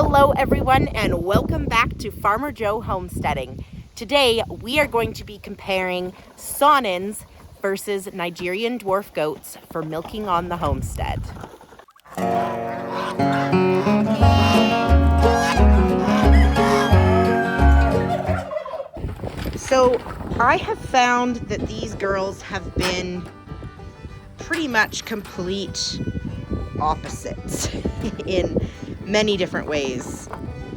Hello everyone and welcome back to Farmer Joe Homesteading. Today we are going to be comparing Saanens versus Nigerian Dwarf goats for milking on the homestead. So I have found that these girls have been pretty much complete opposites in many different ways.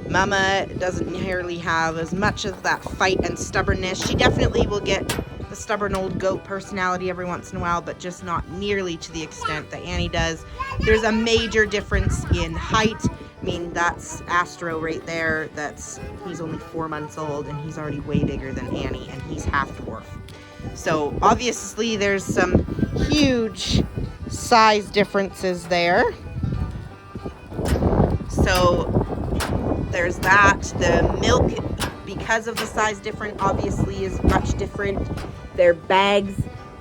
Mama doesn't nearly have as much of that fight and stubbornness. She definitely will get the stubborn old goat personality every once in a while, but just not nearly to the extent that Annie does. There's a major difference in height. I mean, that's Astro right there. He's only 4 months old and he's already way bigger than Annie, and he's half dwarf. So obviously there's some huge size differences there. So there's that. The milk, because of the size difference, obviously is much different. Their bags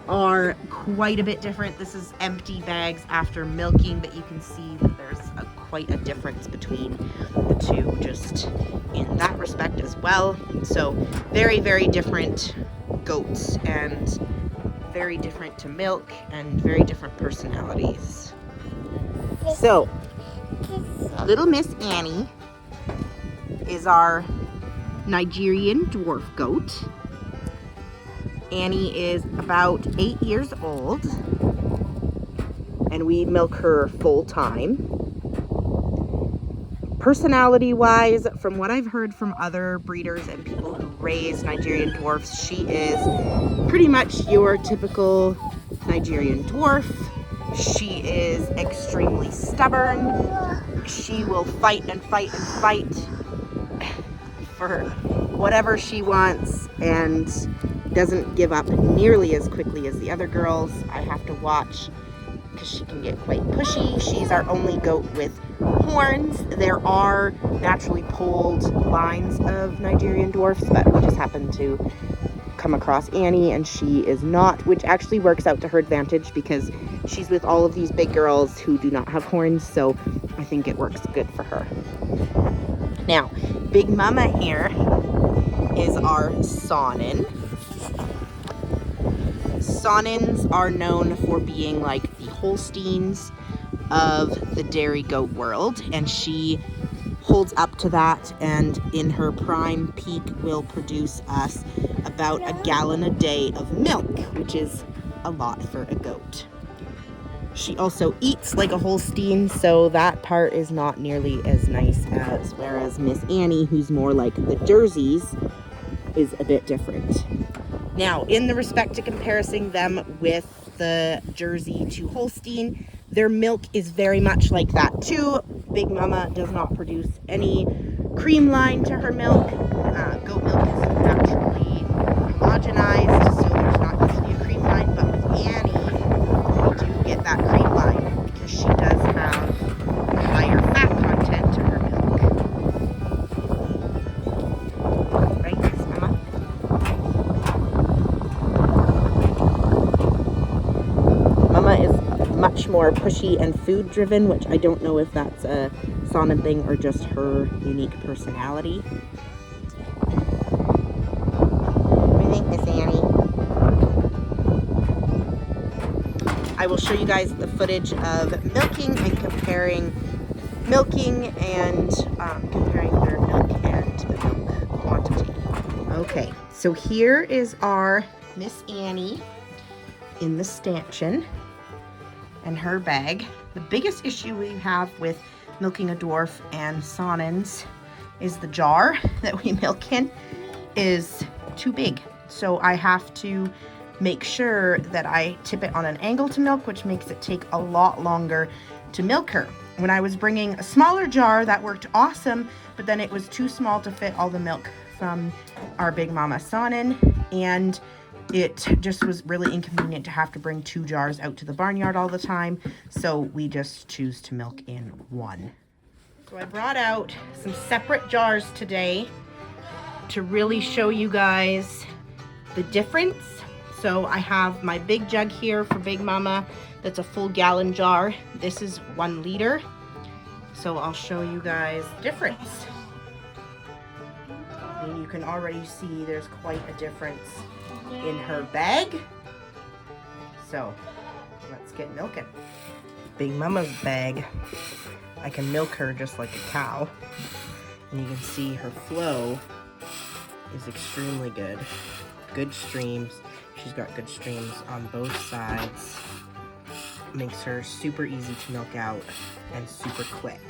are quite a bit different. This is empty bags after milking, but you can see that there's quite a difference between the two just in that respect as well. So very, very different goats and very different to milk and very different personalities. So little Miss Annie is our Nigerian dwarf goat. Annie is about 8 years old and we milk her full time. Personality wise, from what I've heard from other breeders and people who raise Nigerian dwarfs, she is pretty much your typical Nigerian dwarf. She is extremely stubborn. She will fight and fight and fight for whatever she wants and doesn't give up nearly as quickly as the other girls. I have to watch because she can get quite pushy. She's our only goat with horns. There are naturally polled lines of Nigerian dwarfs, but we just happen to come across Annie and she is not, which actually works out to her advantage because she's with all of these big girls who do not have horns, so I think it works good for her. Now, Big Mama here is our Saanen. Saanens are known for being like the Holsteins of the dairy goat world, and she holds up to that, and in her prime peak will produce us about 1 gallon a day of milk, which is a lot for a goat. She also eats like a Holstein, so that part is not nearly as nice as, whereas Miss Annie, who's more like the Jerseys, is a bit different. Now, in the respect to comparing them with the Jersey to Holstein, their milk is very much like that too. Big Mama does not produce any cream line to her milk. Goat milk is naturally homogenized, so there's not usually a cream line, but with Annie, we do get that cream line because she does have a higher fat content to her milk. Right, Miss Mama? Mama is much more pushy and food driven, which I don't know if that's a Saanen thing or just her unique personality. What do you think, Miss Annie? I will show you guys the footage of milking and comparing their milk and the milk quantity. Okay, so here is our Miss Annie in the stanchion and her bag. The biggest issue we have with milking a dwarf and Saanens is the jar that we milk in is too big. So I have to make sure that I tip it on an angle to milk, which makes it take a lot longer to milk her. When I was bringing a smaller jar, that worked awesome, but then it was too small to fit all the milk from our Big Mama Saanen, and it just was really inconvenient to have to bring 2 jars out to the barnyard all the time, so we just choose to milk in one. So I brought out some separate jars today to really show you guys the difference. So I have my big jug here for Big Mama. That's a full gallon jar. This is 1 liter. So I'll show you guys the difference. And you can already see there's quite a difference in her bag. So let's get milking. Big Mama's bag, I can milk her just like a cow. And you can see her flow is extremely good. Good streams. She's got good streams on both sides. Makes her super easy to milk out and super quick.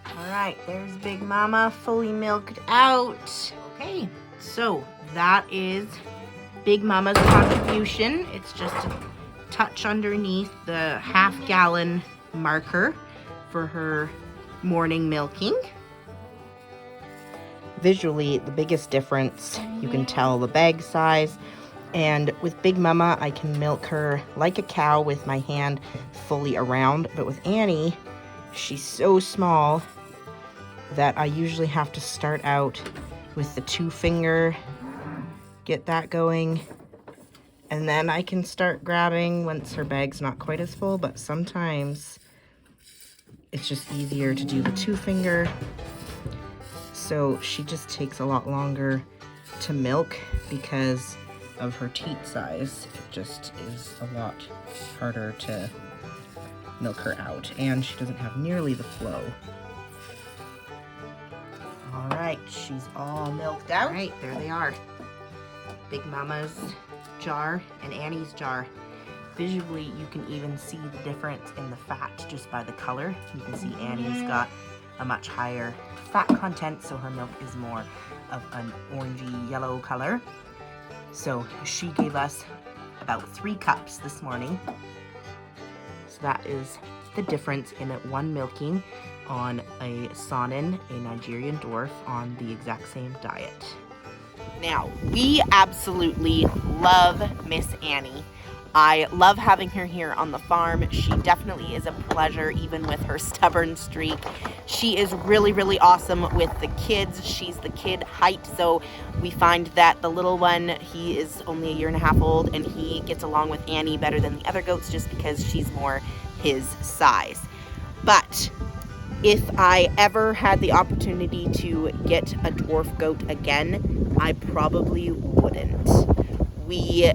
All right, there's Big Mama fully milked out. Okay, so that is Big Mama's contribution. It's just a touch underneath the half-gallon marker for her morning milking. Visually, the biggest difference, you can tell the bag size. And with Big Mama, I can milk her like a cow with my hand fully around. But with Annie, she's so small that I usually have to start out with the 2-finger, get that going. And then I can start grabbing once her bag's not quite as full. But sometimes it's just easier to do the 2-finger. So she just takes a lot longer to milk because of her teat size. It just is a lot harder to milk her out, and she doesn't have nearly the flow. All right, she's all milked out. All right, there they are. Big Mama's jar and Annie's jar. Visually, you can even see the difference in the fat just by the color. You can see Annie's got a much higher fat content, so her milk is more of an orangey yellow color. So she gave us about 3 cups this morning. So that is the difference in one milking on a Saanen, a Nigerian Dwarf, on the exact same diet. Now, we absolutely love Miss Annie. I love having her here on the farm. She definitely is a pleasure, even with her stubborn streak. She is really, really awesome with the kids. She's the kid height, so we find that the little one, he is only 1.5 years old, and he gets along with Annie better than the other goats just because she's more his size. But if I ever had the opportunity to get a dwarf goat again, I probably wouldn't. We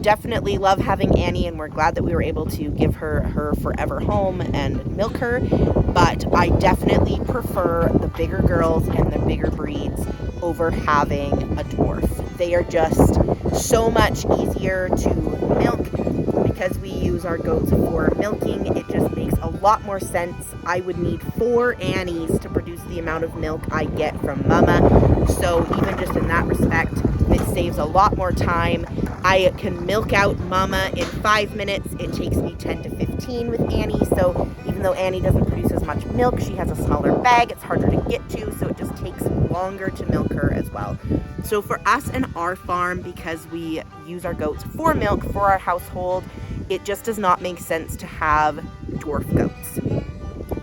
definitely love having Annie, and we're glad that we were able to give her her forever home and milk her, but I definitely prefer the bigger girls and the bigger breeds over having a dwarf. They are just so much easier to milk because we use our goats for milking. It just makes a lot more sense. I would need 4 Annies to produce the amount of milk I get from Mama, so even just in that respect, it saves a lot more time. I can milk out Mama in 5 minutes. It takes me 10 to 15 with Annie. So even though Annie doesn't produce as much milk, she has a smaller bag. It's harder to get to, so it just takes longer to milk her as well. So for us and our farm, because we use our goats for milk for our household, it just does not make sense to have dwarf goats.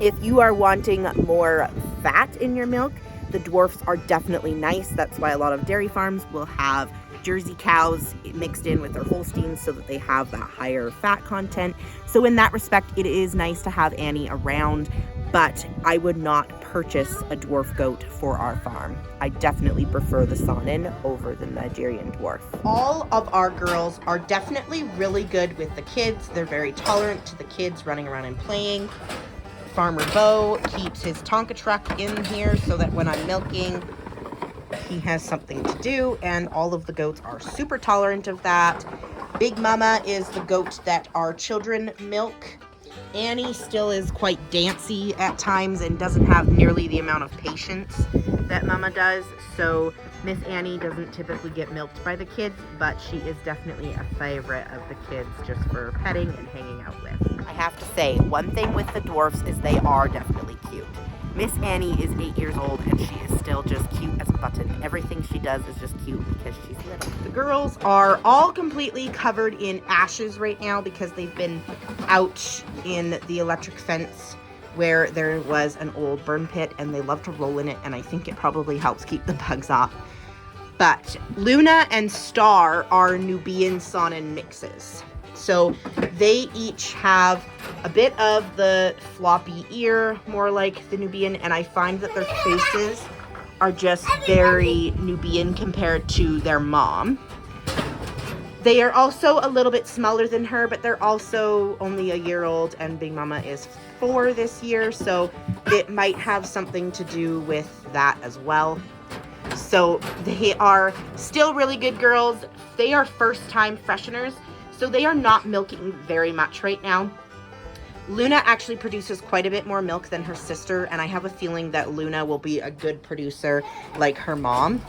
If you are wanting more fat in your milk, the dwarfs are definitely nice. That's why a lot of dairy farms will have Jersey cows mixed in with their Holsteins so that they have that higher fat content. So in that respect, it is nice to have Annie around, but I would not purchase a dwarf goat for our farm. I definitely prefer the Saanen over the Nigerian Dwarf. All of our girls are definitely really good with the kids. They're very tolerant to the kids running around and playing. Farmer Bo keeps his Tonka truck in here so that when I'm milking, he has something to do, and all of the goats are super tolerant of that. Big Mama is the goat that our children milk. Annie still is quite dancy at times and doesn't have nearly the amount of patience that Mama does, so Miss Annie doesn't typically get milked by the kids, but she is definitely a favorite of the kids just for petting and hanging out with. I have to say, one thing with the dwarfs is they are definitely cute. Miss Annie is 8 years old and she is still just cute as a button. Everything she does is just cute because she's little. The girls are all completely covered in ashes right now because they've been out in the electric fence where there was an old burn pit, and they love to roll in it, and I think it probably helps keep the bugs off. But Luna and Star are Nubian Saanen mixes. So they each have a bit of the floppy ear, more like the Nubian, and I find that their faces are just very Nubian compared to their mom. They are also a little bit smaller than her, but they're also only a year old, and Big Mama is 4 this year, so it might have something to do with that as well. So they are still really good girls. They are first-time fresheners, so they are not milking very much right now. Luna actually produces quite a bit more milk than her sister, and I have a feeling that Luna will be a good producer like her mom.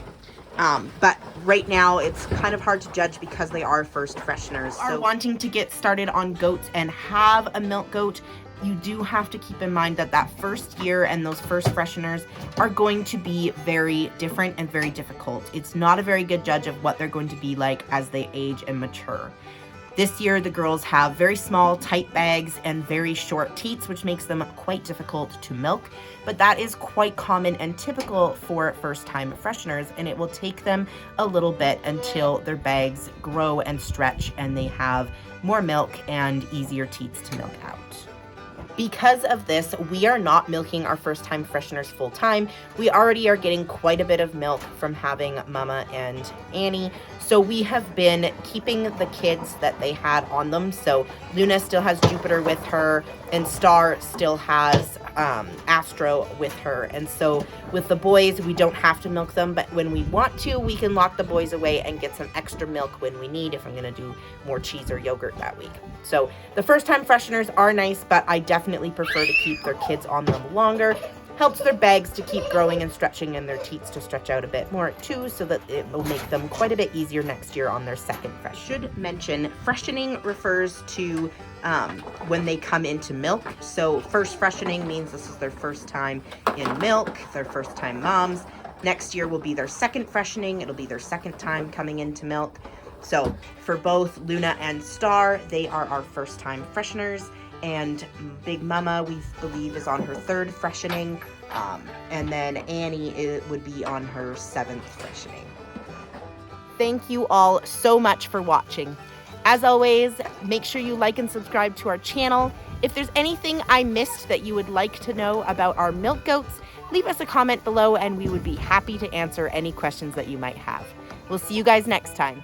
But right now it's kind of hard to judge because they are first fresheners. So wanting to get started on goats and have a milk goat, you do have to keep in mind that that first year and those first fresheners are going to be very different and very difficult. It's not a very good judge of what they're going to be like as they age and mature. This year, the girls have very small, tight bags and very short teats, which makes them quite difficult to milk. But that is quite common and typical for first-time fresheners, and it will take them a little bit until their bags grow and stretch and they have more milk and easier teats to milk out. Because of this, we are not milking our first-time fresheners full-time. We already are getting quite a bit of milk from having Mama and Annie. So we have been keeping the kids that they had on them. So Luna still has Jupiter with her, and Star still has Astro with her. And so with the boys, we don't have to milk them, but when we want to, we can lock the boys away and get some extra milk when we need, if I'm gonna do more cheese or yogurt that week. So the first-time fresheners are nice, but I definitely prefer to keep their kids on them longer. Helps their bags to keep growing and stretching and their teats to stretch out a bit more too, so that it will make them quite a bit easier next year on their second fresh. Should mention, freshening refers to when they come into milk. So first freshening means this is their first time in milk, their first time moms. Next year will be their second freshening. It'll be their second time coming into milk. So for both Luna and Star, they are our first time fresheners. And Big Mama, we believe, is on her 3rd freshening. And then Annie would be on her 7th freshening. Thank you all so much for watching. As always, make sure you like and subscribe to our channel. If there's anything I missed that you would like to know about our milk goats, leave us a comment below and we would be happy to answer any questions that you might have. We'll see you guys next time.